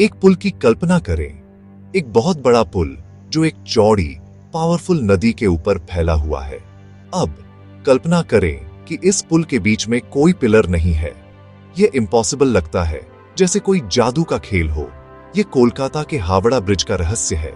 एक पुल की कल्पना करें, एक बहुत बड़ा पुल जो एक चौड़ी, पावरफुल नदी के ऊपर फैला हुआ है। अब कल्पना करें कि इस पुल के बीच में कोई पिलर नहीं है। यह इम्पॉसिबल लगता है, जैसे कोई जादू का खेल हो। यह कोलकाता के हावड़ा ब्रिज का रहस्य है।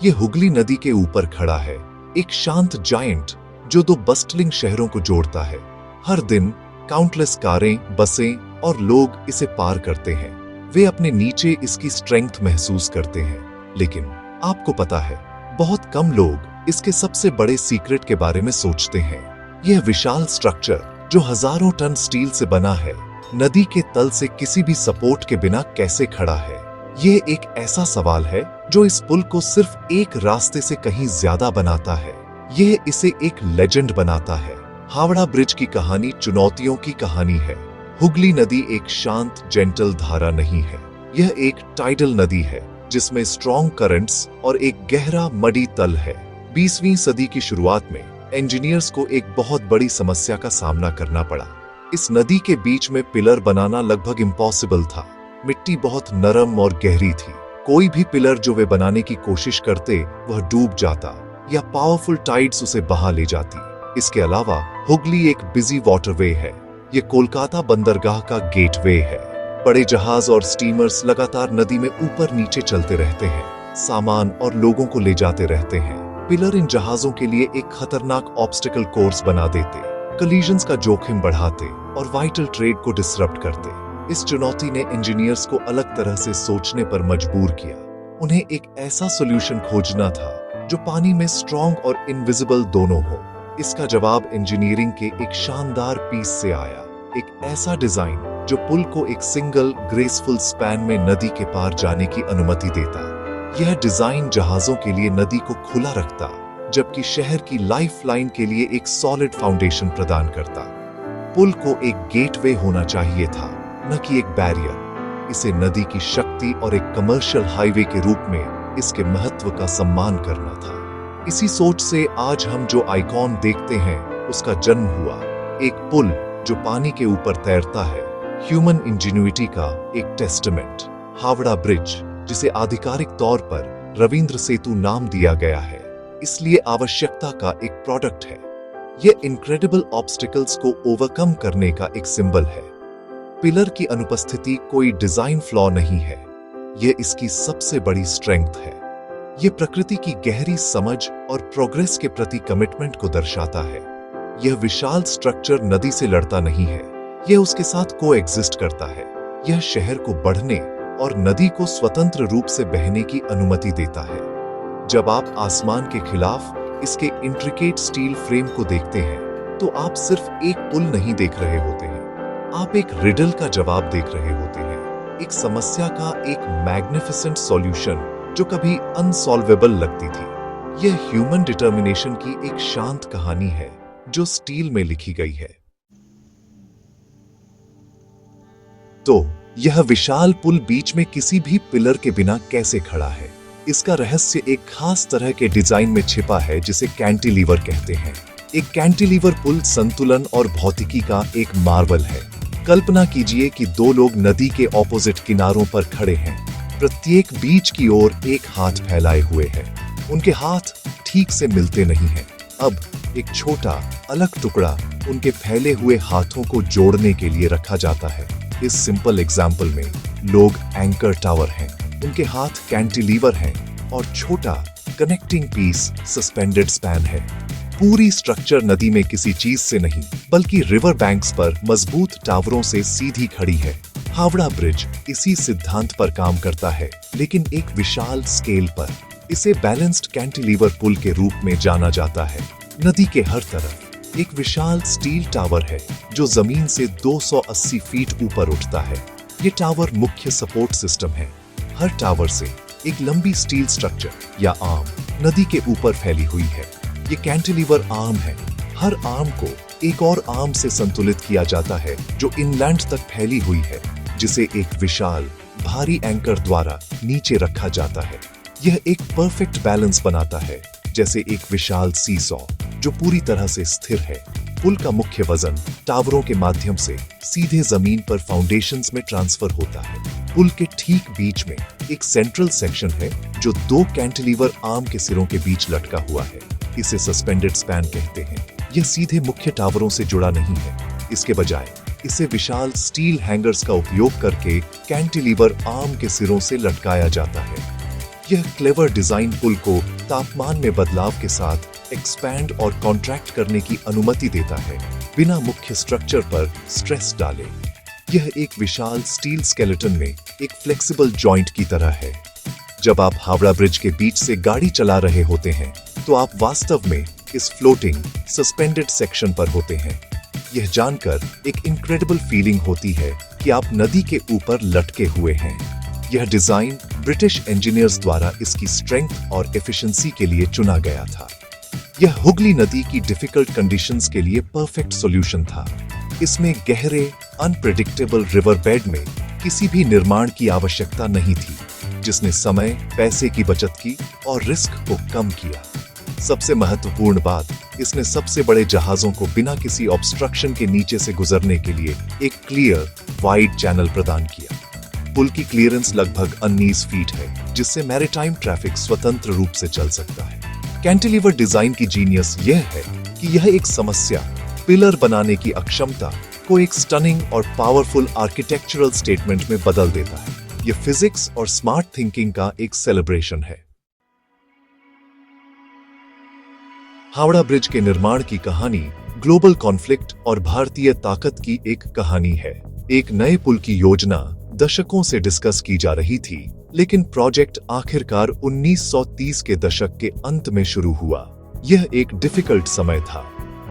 यह हुगली नदी के ऊपर खड़ा है, एक शांत जायंट जो दो बस्टलिंग शहरों को जोड़ता है। हर दिन काउंटलेस कारें, बसें और लोग इसे पार करते हैं। वे अपने नीचे इसकी स्ट्रेंथ महसूस करते हैं। लेकिन आपको पता है, बहुत कम लोग इसके सबसे बड़े सीक्रेट के बारे में सोचते हैं। यह विशाल स्ट्रक्चर जो हजारों टन स्टील से बना है, नदी के तल से किसी भी सपोर्ट के बिना कैसे खड़ा है? यह एक ऐसा सवाल है जो इस पुल को सिर्फ एक रास्ते से कहीं ज्यादा बनाता है। यह इसे एक लेजेंड बनाता है। हावड़ा ब्रिज की कहानी चुनौतियों की कहानी है। हुगली नदी एक शांत, जेंटल धारा नहीं है। यह एक टाइडल नदी है जिसमें स्ट्रॉन्ग करंट्स और एक गहरा मडी तल है। 20वीं सदी की शुरुआत में इंजीनियर्स को एक बहुत बड़ी समस्या का सामना करना पड़ा। इस नदी के बीच में पिलर बनाना लगभग इम्पॉसिबल था। मिट्टी बहुत नरम और गहरी थी। कोई भी पिलर जो वे बनाने की कोशिश करते, वह डूब जाता या पावरफुल टाइड्स उसे बहा ले जाती। इसके अलावा हुगली एक बिजी वाटरवे है। यह कोलकाता बंदरगाह का गेटवे है। बड़े जहाज और स्टीमर्स लगातार नदी में ऊपर नीचे चलते रहते हैं, सामान और लोगों को ले जाते रहते हैं। पिलर इन जहाजों के लिए एक खतरनाक ऑब्स्टिकल कोर्स बना देते, कलीजन्स का जोखिम बढ़ाते और वाइटल ट्रेड को डिसरप्ट करते। इस चुनौती ने इंजीनियर्स को अलग तरह से सोचने पर मजबूर किया। उन्हें एक ऐसा सॉल्यूशन खोजना था जो पानी में स्ट्रॉन्ग और इनविजिबल दोनों हो। इसका जवाब इंजीनियरिंग के एक शानदार पीस से आया, एक ऐसा डिजाइन जो पुल को एक सिंगल ग्रेसफुल स्पैन में नदी के पार जाने की अनुमति देता। यह डिजाइन जहाजों के लिए नदी को खुला रखता, जबकि शहर की लाइफलाइन के लिए एक सॉलिड फाउंडेशन प्रदान करता। पुल को एक गेटवे होना चाहिए था, न कि एक बैरियर। इसे नदी की शक्ति और एक कमर्शियल हाईवे के रूप में इसके महत्व का सम्मान करना था। इसी सोच से आज हम जो आइकॉन देखते हैं, उसका जन्म हुआ। एक पुल जो पानी के ऊपर तैरता है, ह्यूमन इंजेन्युइटी का एक टेस्टामेंट। हावड़ा ब्रिज, जिसे आधिकारिक तौर पर रविंद्र सेतु नाम दिया गया है, इसलिए आवश्यकता का एक प्रोडक्ट है। यह इनक्रेडिबल ऑब्स्टिकल्स को ओवरकम करने का एक सिंबल है। पिलर की अनुपस्थिति कोई डिजाइन फ्लॉ नहीं है, यह इसकी सबसे बड़ी स्ट्रेंथ है। यह प्रकृति की गहरी समझ और प्रोग्रेस के प्रति कमिटमेंट को दर्शाता है। यह विशाल स्ट्रक्चर नदी से लड़ता नहीं है, यह उसके साथ कोएग्जिस्ट करता है। यह शहर को बढ़ने और नदी को स्वतंत्र रूप से बहने की अनुमति देता है। जब आप आसमान के खिलाफ इसके इंट्रिकेट स्टील फ्रेम को देखते हैं, तो आप सिर्फ एक पुल नहीं देख रहे होते हैं, आप एक रिडल का जवाब देख रहे होते हैं, एक समस्या का एक मैग्निफिसेंट सॉल्यूशन जो कभी अनसॉल्वेबल लगती थी। यह ह्यूमन डिटर्मिनेशन की एक शांत कहानी है जो स्टील में लिखी गई है। तो यह विशाल पुल बीच में किसी भी पिलर के बिना कैसे खड़ा है? इसका रहस्य एक खास तरह के डिजाइन में छिपा है जिसे कैंटिलीवर कहते हैं। एक कैंटिलीवर पुल संतुलन और भौतिकी का एक मार्वल है। कल्पना कीजिए कि दो लोग नदी के ऑपोजिट किनारों पर खड़े हैं, प्रत्येक बीच की ओर एक हाथ फैलाए हुए है। उनके हाथ ठीक से मिलते नहीं हैं। अब एक छोटा अलग टुकड़ा उनके फैले हुए हाथों को जोड़ने के लिए रखा जाता है। इस सिंपल एग्जाम्पल में लोग एंकर टावर हैं, उनके हाथ कैंटिलीवर हैं और छोटा कनेक्टिंग पीस सस्पेंडेड स्पैन है। पूरी स्ट्रक्चर नदी में किसी चीज से नहीं, बल्कि रिवर बैंक्स पर मजबूत टावरों से सीधी खड़ी है। हावड़ा ब्रिज इसी सिद्धांत पर काम करता है, लेकिन एक विशाल स्केल पर। इसे बैलेंस्ड कैंटिलीवर पुल के रूप में जाना जाता है। नदी के हर तरफ एक विशाल स्टील टावर है जो जमीन से 280 फीट ऊपर उठता है। ये टावर मुख्य सपोर्ट सिस्टम है। हर टावर से एक लंबी स्टील स्ट्रक्चर या आर्म नदी के ऊपर फैली हुई है। ये कैंटिलीवर आर्म है। हर आर्म को एक और आर्म से संतुलित किया जाता है जो इनलैंड तक फैली हुई है, जिसे एक विशाल भारी एंकर द्वारा नीचे रखा जाता है। यह एक परफेक्ट बैलेंस बनाता है, जैसे एक विशाल सीसॉ जो पूरी तरह से स्थिर है। पुल का मुख्य वजन टावरों के माध्यम से सीधे जमीन पर फाउंडेशंस में ट्रांसफर होता है। पुल के ठीक बीच में एक सेंट्रल सेक्शन है जो दो कैंटिलीवर आर्म के सिरों के बीच लटका हुआ है। इसे सस्पेंडेड स्पैन कहते हैं। यह सीधे मुख्य टावरों से जुड़ा नहीं है, इसके बजाय इसे विशाल स्टील हैंगर्स का उपयोग करके कैंटिलीवर आर्म के सिरों से लटकाया जाता है। यह क्लेवर डिजाइन पुल को तापमान में बदलाव के साथ एक्सपैंड और कॉन्ट्रैक्ट करने की अनुमति देता है, बिना मुख्य स्ट्रक्चर पर स्ट्रेस डाले। यह एक विशाल स्टील स्केलेटन में एक फ्लेक्सिबल जॉइंट की तरह है। जब आप हावड़ा ब्रिज के बीच से गाड़ी चला रहे होते हैं तो आप वास्तव में इस फ्लोटिंग सस्पेंडेड सेक्शन पर होते हैं। यह जानकर एक इनक्रेडिबल फीलिंग होती है कि आप नदी के ऊपर लटके हुए हैं। यह डिजाइन ब्रिटिश इंजीनियर्स द्वारा इसकी स्ट्रेंथ और एफिशिएंसी के लिए चुना गया था। यह हुगली नदी की डिफिकल्ट कंडीशंस के लिए परफेक्ट सॉल्यूशन था। इसमें गहरे अनप्रेडिक्टेबल रिवर बेड में किसी भी निर्माण की आवश्यकता नहीं थी, जिसने समय, पैसे की बचत की और रिस्क को कम किया। सबसे महत्वपूर्ण बात, इसने सबसे बड़े जहाजों को बिना किसी ऑब्स्ट्रक्शन के नीचे से गुजरने के लिए एक क्लियर, वाइड चैनल प्रदान किया। पुल की क्लियरेंस लगभग 19 फीट है, जिससे मैरीटाइम ट्रैफिक स्वतंत्र रूप से चल सकता है। कैंटिलीवर डिजाइन की जीनियस यह है कि यह एक समस्या, पिलर बनाने की अक्षमता को एक स्टनिंग और पावरफुल आर्किटेक्चरल स्टेटमेंट में बदल देता है। यह फिजिक्स और स्मार्ट थिंकिंग का एक सेलिब्रेशन है। हावड़ा ब्रिज के निर्माण की कहानी ग्लोबल कॉन्फ्लिक्ट और भारतीय ताकत की एक कहानी है। एक नए पुल की योजना दशकों से डिस्कस की जा रही थी, लेकिन प्रोजेक्ट आखिरकार 1930 के दशक के अंत में शुरू हुआ। यह एक डिफिकल्ट समय था।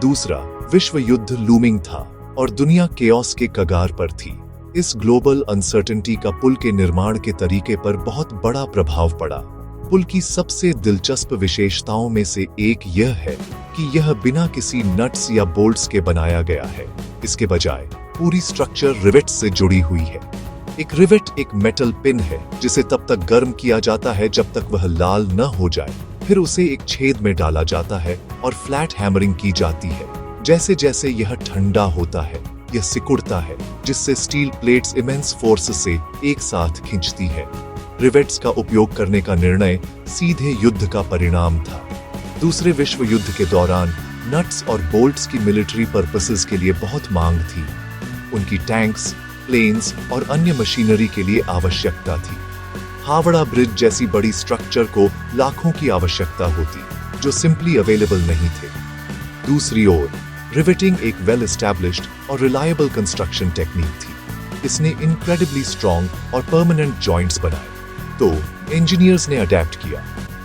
दूसरा विश्व युद्ध लूमिंग था और दुनिया केओस के कगार पर थी। इस ग्लोबल अनसर्टेनिटी का पुल के निर्माण के तरीके पर बहुत बड़ा प्रभाव पड़ा। पुल की सबसे दिलचस्प विशेषताओं में से एक यह है कि यह बिना किसी नट्स या बोल्ट्स के बनाया गया है। इसके बजाय पूरी स्ट्रक्चर रिवेट्स से जुड़ी हुई है। एक रिवेट एक मेटल पिन है जिसे तब तक गर्म किया जाता है जब तक वह लाल न हो जाए। फिर उसे एक छेद में डाला जाता है और फ्लैट हैमरिंग की जाती है। जैसे जैसे यह ठंडा होता है, यह सिकुड़ता है, जिससे स्टील प्लेट्स इमेंस फोर्स से एक साथ खींचती है। रिवेट्स का उपयोग करने का निर्णय सीधे युद्ध का परिणाम था। दूसरे विश्व युद्ध के दौरान नट्स और बोल्ट्स की मिलिट्री पर्पसेस के लिए बहुत मांग थी। उनकी टैंक्स, प्लेन्स और अन्य मशीनरी के लिए आवश्यकता थी। हावड़ा ब्रिज जैसी बड़ी स्ट्रक्चर को लाखों की आवश्यकता होती, जो सिंपली अवेलेबल नहीं थे। दूसरी ओर रिवेटिंग एक वेल एस्टैब्लिश्ड और रिलायबल कंस्ट्रक्शन टेक्निक थी। इसने इनक्रेडिबली स्ट्रॉन्ग और परमानेंट जॉइंट्स बनाए। तो इंजीनियर्स ने अडेप्ट किया।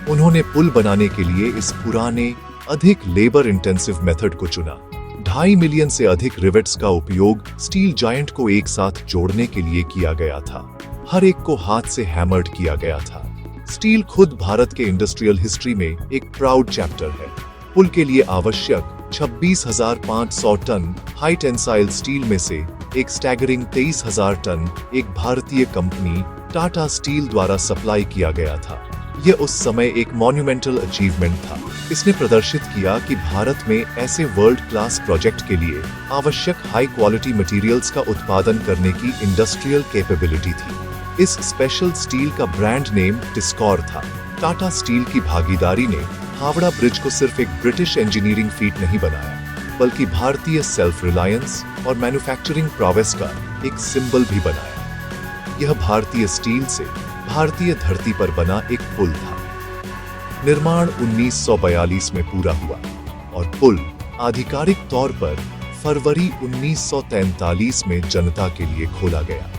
उन्होंने पुल बनाने के लिए इस पुराने, अधिक लेबर इंटेंसिव मेथड को चुना। 2.5 मिलियन से अधिक रिवेट्स का उपयोग स्टील जायंट को एक साथ जोड़ने के लिए किया गया था। हर एक को हाथ से हैमर्ड किया गया था। स्टील खुद भारत के इंडस्ट्रियल हिस्ट्री में एक प्राउड चैप्टर है। पुल के लिए आवश्यक 26,500 टन हाई टेंसाइल स्टील में से एक स्टैगरिंग 23,000 टन एक भारतीय कंपनी टाटा स्टील द्वारा सप्लाई किया गया था। यह उस समय एक मॉन्यूमेंटल अचीवमेंट था। इसने प्रदर्शित किया कि भारत में ऐसे वर्ल्ड क्लास प्रोजेक्ट के लिए आवश्यक हाई क्वालिटी मटेरियल्स का उत्पादन करने की इंडस्ट्रियल कैपेबिलिटी थी। इस स्पेशल स्टील का ब्रांड नेम टिस्कॉर था। टाटा स्टील की भागीदारी ने हावड़ा ब्रिज को सिर्फ एक ब्रिटिश इंजीनियरिंग फीट नहीं बनाया, बल्कि भारतीय सेल्फ रिलायंस और मैन्युफैक्चरिंग प्रोग्रेस का एक सिंबल भी बनाया। यह भारतीय स्टील से भारतीय धरती पर बना एक पुल था। निर्माण 1942 में पूरा हुआ और पुल आधिकारिक तौर पर फरवरी 1943 में जनता के लिए खोला गया।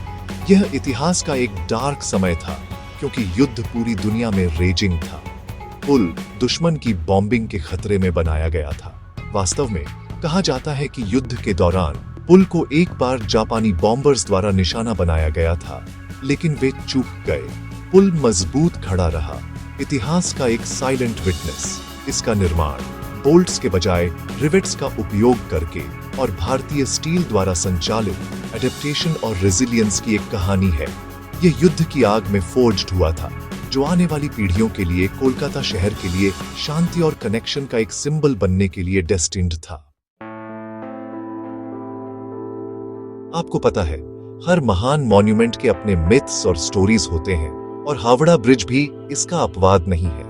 यह इतिहास का एक डार्क समय था, क्योंकि युद्ध पूरी दुनिया में रेजिंग था। पुल दुश्मन की बॉम्बिंग के खतरे में बनाया गया था। वास्तव में कहा जाता है कि युद्ध के दौरान पुल को एक बार जापानी बॉम्बर्स द्वारा निशाना बनाया गया था, लेकिन वे चूक गए। पुल मजबूत खड़ा रहा, इतिहास का एक साइलेंट विटनेस। इसका निर्माण बोल्ट्स के बजाय रिवेट्स का उपयोग करके और भारतीय स्टील द्वारा संचालित एडेप्टेशन और रेजिलियंस की एक कहानी है। यह युद्ध की आग में फोर्ज्ड हुआ था, जो आने वाली पीढ़ियों के लिए कोलकाता शहर के लिए शांति और कनेक्शन का एक सिंबल बनने के लिए डेस्टिन्ड था। आपको पता है, हर महान मॉन्यूमेंट के अपने मिथ्स और स्टोरीज होते हैं और हावड़ा ब्रिज भी इसका अपवाद नहीं है।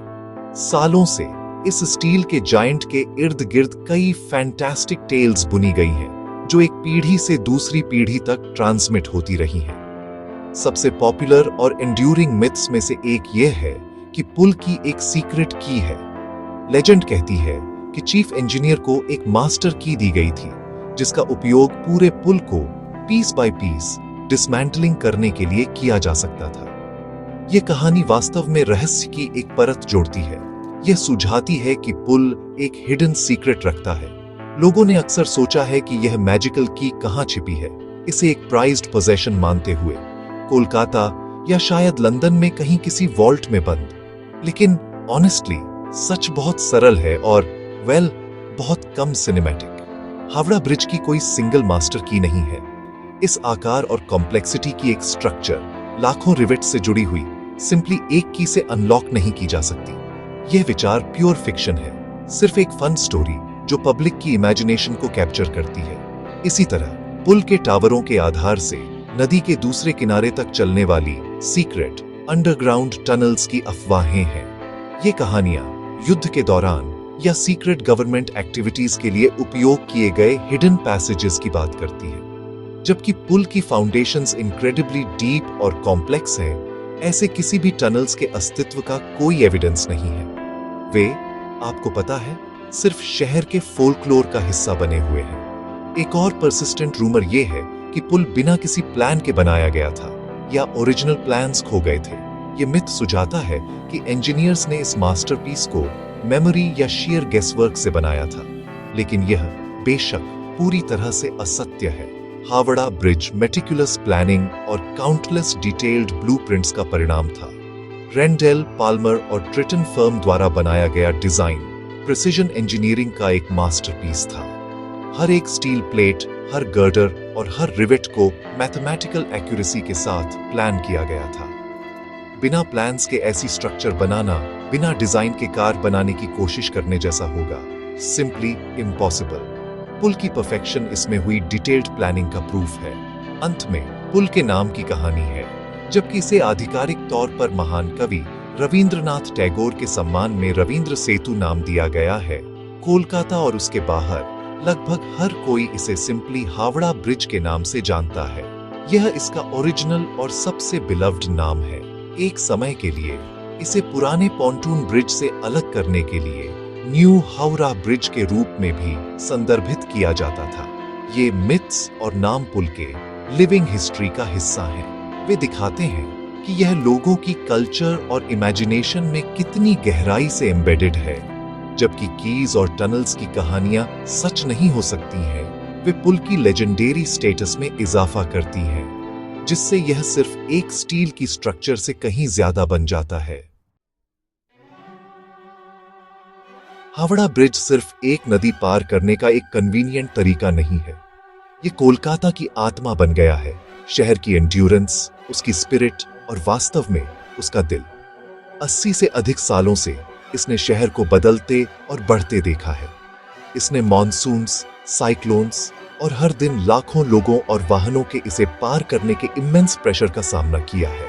सालों से इस स्टील के जायंट के इर्द गिर्द कई फैंटास्टिक टेल्स बुनी गई हैं, जो एक पीढ़ी से दूसरी पीढ़ी तक ट्रांसमिट होती रही हैं। सबसे पॉपुलर और एंड्यूरिंग मिथ्स में से एक यह है कि पुल की एक सीक्रेट की है। लेजेंड कहती है कि चीफ इंजीनियर को एक मास्टर की दी गई थी, जिसका उपयोग पूरे पुल को पीस बाय पीस डिसमेंटलिंग करने के लिए किया जा सकता था। यह कहानी वास्तव में रहस्य की एक परत जोड़ती है। यह सुझाती है कि पुल एक हिडन सीक्रेट रखता है। लोगों ने अक्सर सोचा है कि यह मैजिकल की कहां छिपी है, इसे एक प्राइज्ड पोजेशन मानते हुए कोलकाता या शायद लंदन में कहीं किसी वॉल्ट में बंद। लेकिन ऑनेस्टली सच बहुत सरल है और बहुत कम सिनेमैटिक। हावड़ा ब्रिज की कोई सिंगल मास्टर की नहीं है। इस आकार और कॉम्प्लेक्सिटी की एक स्ट्रक्चर लाखों रिवेट से जुड़ी हुई सिंपली एक की से अनलॉक नहीं की जा सकती। यह विचार प्योर फिक्शन है, सिर्फ एक फन स्टोरी जो पब्लिक की इमेजिनेशन को कैप्चर करती है। इसी तरह पुल के टावरों के आधार से नदी के दूसरे किनारे तक चलने वाली सीक्रेट अंडरग्राउंड टनल्स की अफवाहें हैं। ये कहानियां युद्ध के दौरान या सीक्रेट गवर्नमेंट एक्टिविटीज के लिए उपयोग किए गए हिडन पैसेजेस की बात करती हैं। जबकि पुल की फाउंडेशंस इनक्रेडिबली डीप और कॉम्प्लेक्स हैं, ऐसे किसी भी टनल्स के अस्तित्व का कोई एविडेंस नहीं है। वे, आपको पता है, सिर्फ शहर के फोल्कलोर का हिस्सा बने हुए हैं। एक और परसिस्टेंट रूमर यह है कि पुल बिना किसी प्लान के बनाया गया था या ओरिजिनल प्लान्स खो गए थे। यह मिथ सुझाता है कि इंजीनियर्स ने इस मास्टरपीस को मेमोरी या शेयर गेसवर्क से बनाया था, लेकिन यह बेशक पूरी तरह से असत्य है। हावड़ा ब्रिज मेटिकुलस प्लानिंग और काउंटलेस डिटेल्ड ब्लूप्रिंट्स का परिणाम था। रेंडेल, पाल्मर और ट्रिटन फर्म द्वारा बनाया गया डिजाइन प्रिसिजन इंजीनियरिंग का एक मास्टरपीस था। हर एक स्टील प्लेट, हर गर्डर और हर रिवेट को मैथमेटिकल एक्यूरेसी के साथ प्लान किया गया था। बिना प्लान्स के ऐसी स्ट्रक्चर बनाना बिना डिजाइन के कार बनाने की कोशिश करने जैसा होगा, सिंपली इम्पॉसिबल। पुल की परफेक्शन इसमें हुई डिटेल्ड प्लानिंग का प्रूफ है। अंत में पुल के नाम की कहानी है। जबकि इसे आधिकारिक तौर पर महान कवि रविंद्रनाथ टैगोर के सम्मान में रविंद्र सेतु नाम दिया गया है, कोलकाता और उसके बाहर लगभग हर कोई इसे सिंपली हावड़ा ब्रिज के नाम से जानता है। यह इसका ओरिजिनल और सबसे बिलव्ड नाम है। एक समय के लिए इसे पुराने पॉन्टून ब्रिज से अलग करने के लिए न्यू हावड़ा ब्रिज के रूप में भी संदर्भित किया जाता था। ये मिथ्स और नाम पुल के लिविंग हिस्ट्री का हिस्सा हैं। वे दिखाते हैं कि यह लोगों की कल्चर और इमेजिनेशन में कितनी गहराई से एम्बेडेड है। जबकि कीज और टनल्स की कहानियां सच नहीं हो सकती हैं, वे पुल की लेजेंडरी स्टेटस में इजाफा करती हैं, जिससे यह सिर्फ एक स्टील की स्ट्रक्चर से कहीं ज्यादा बन जाता है। हावड़ा ब्रिज सिर्फ एक नदी पार करने का एक कन्वीनियंट तरीका नहीं है। ये कोलकाता की आत्मा बन गया है, शहर की एंड्योरेंस, उसकी स्पिरिट और वास्तव में उसका दिल। 80 से अधिक सालों से इसने शहर को बदलते और बढ़ते देखा है। इसने मॉनसून्स, साइक्लोन्स और हर दिन लाखों लोगों और वाहनों के इसे पार करने के इमेंस प्रेशर का सामना किया है।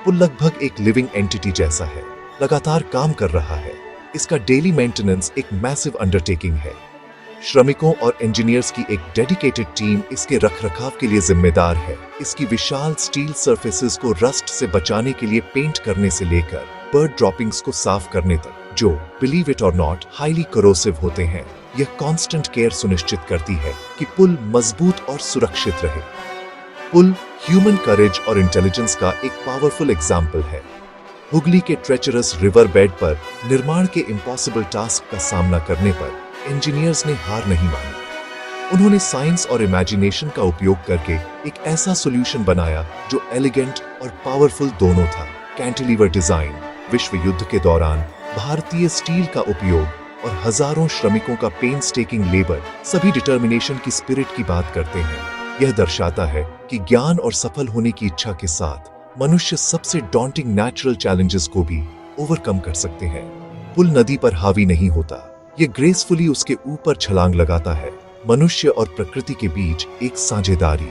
पुल लगभग एक लिविंग एंटिटी जैसा है, लगातार काम कर रहा है। इसका डेली मेंटेनेंस एक मैसिव अंडरटेकिंग है। श्रमिकों और इंजीनियर्स की एक डेडिकेटेड टीम इसके रखरखाव के लिए जिम्मेदार है। इसकी विशाल स्टील सरफेसेस को रस्ट से बचाने के लिए पेंट करने से लेकर बर्ड ड्रॉपिंग्स को साफ करने तक, जो बिलीव इट और नॉट हाईली करोसिव होते हैं, यह कांस्टेंट केयर सुनिश्चित करती है कि पुल मजबूत और सुरक्षित रहे। पुल ह्यूमन करेज और इंटेलिजेंस का एक पावरफुल एग्जाम्पल है। हुगली के ट्रेचरस रिवर बेड पर निर्माण के इम्पॉसिबल टास्क का सामना करने पर इंजीनियर्स ने हार नहीं मानी। उन्होंने साइंस और इमेजिनेशन का उपयोग करके एक ऐसा सॉल्यूशन बनाया जो एलिगेंट और पावरफुल दोनों था। कैंटिलीवर डिजाइन, विश्व युद्ध के दौरान भारतीय स्टील का उपयोग और हजारों श्रमिकों का पेनस्टेकिंग लेबर सभी डिटर्मिनेशन की स्पिरिट की बात करते हैं। यह दर्शाता है कि ज्ञान और सफल होने की इच्छा के साथ मनुष्य सबसे डॉन्टिंग नेचुरल चैलेंजेस को भी ओवरकम कर सकते हैं। पुल नदी पर हावी नहीं होता, यह ग्रेसफुली उसके ऊपर छलांग लगाता है। मनुष्य और प्रकृति के बीच एक साझेदारी।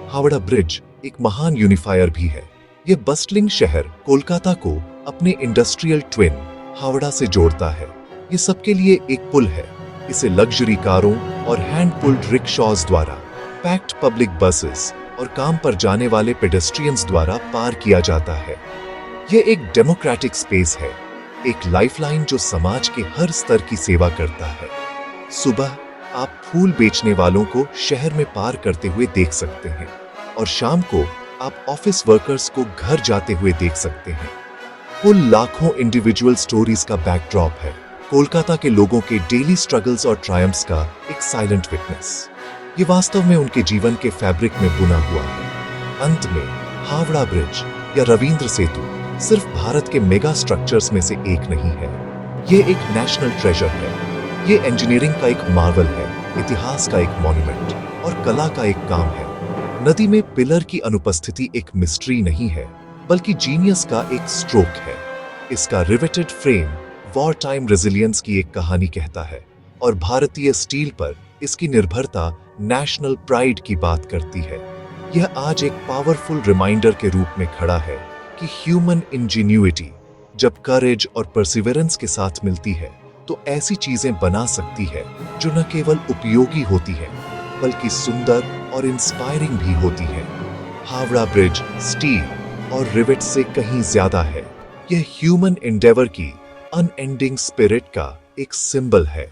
हावड़ा ब्रिज एक महान यूनिफायर भी है। ये बस्टलिंग शहर कोलकाता को अपने इंडस्ट्रियल ट्विन हावड़ा से जोड़ता है। ये सबके लिए एक पुल है। इसे लग्जरी कारों और हैंड पुल्ड रिक्शॉज द्वारा, पैक्ड पब्लिक बसेस और काम पर जाने वाले पेडेस्ट्रियंस द्वारा पार किया जाता है। ये एक डेमोक्रेटिक स्पेस है, एक लाइफलाइन जो समाज के हर स्तर की सेवा करता है। सुबह आप फूल बेचने वालों को शहर में पार करते हुए देख सकते हैं और शाम को आप ऑफिस वर्कर्स को घर जाते हुए देख सकते हैं। पुल लाखों इंडिविजुअल स्टोरीज का बैकड्रॉप है, कोलकाता के लोगों के डेली स्ट्रगल्स और ट्रायम्फ्स का एक साइलेंट विटनेस। ये वास्तव में उनके जीवन के फैब्रिक में बुना हुआ है। अंत में हावड़ा ब्रिज या रविंद्र सेतु सिर्फ भारत के मेगा स्ट्रक्चर्स में से एक नहीं है। ये एक नेशनल ट्रेजर है। ये इंजीनियरिंग का एक मार्वल है, इतिहास का एक मॉन्यूमेंट और कला का एक काम है। नदी में पिलर की अनुपस्थिति एक मिस्ट्री नहीं है, बल्कि जीनियस का एक स्ट्रोक है। इसका riveted frame war time resilience की एक कहानी कहता है और भारतीय स्टील पर इसकी निर्भरता नेशनल प्राइड की बात करती है। यह आज एक पावरफुल रिमाइंडर के रूप में खड़ा है कि ह्यूमन इंजीन्यूइटी जब करेज और परसिवरेंस के साथ मिलती है तो ऐसी चीजें बना सकती है जो न केवल उपयोगी होती है बल्कि सुंदर और इंस्पायरिंग भी होती है। हावड़ा ब्रिज स्टील और रिवेट से कहीं ज्यादा है। यह ह्यूमन एंडेवर की अनएंडिंग स्पिरिट का एक सिंबल है।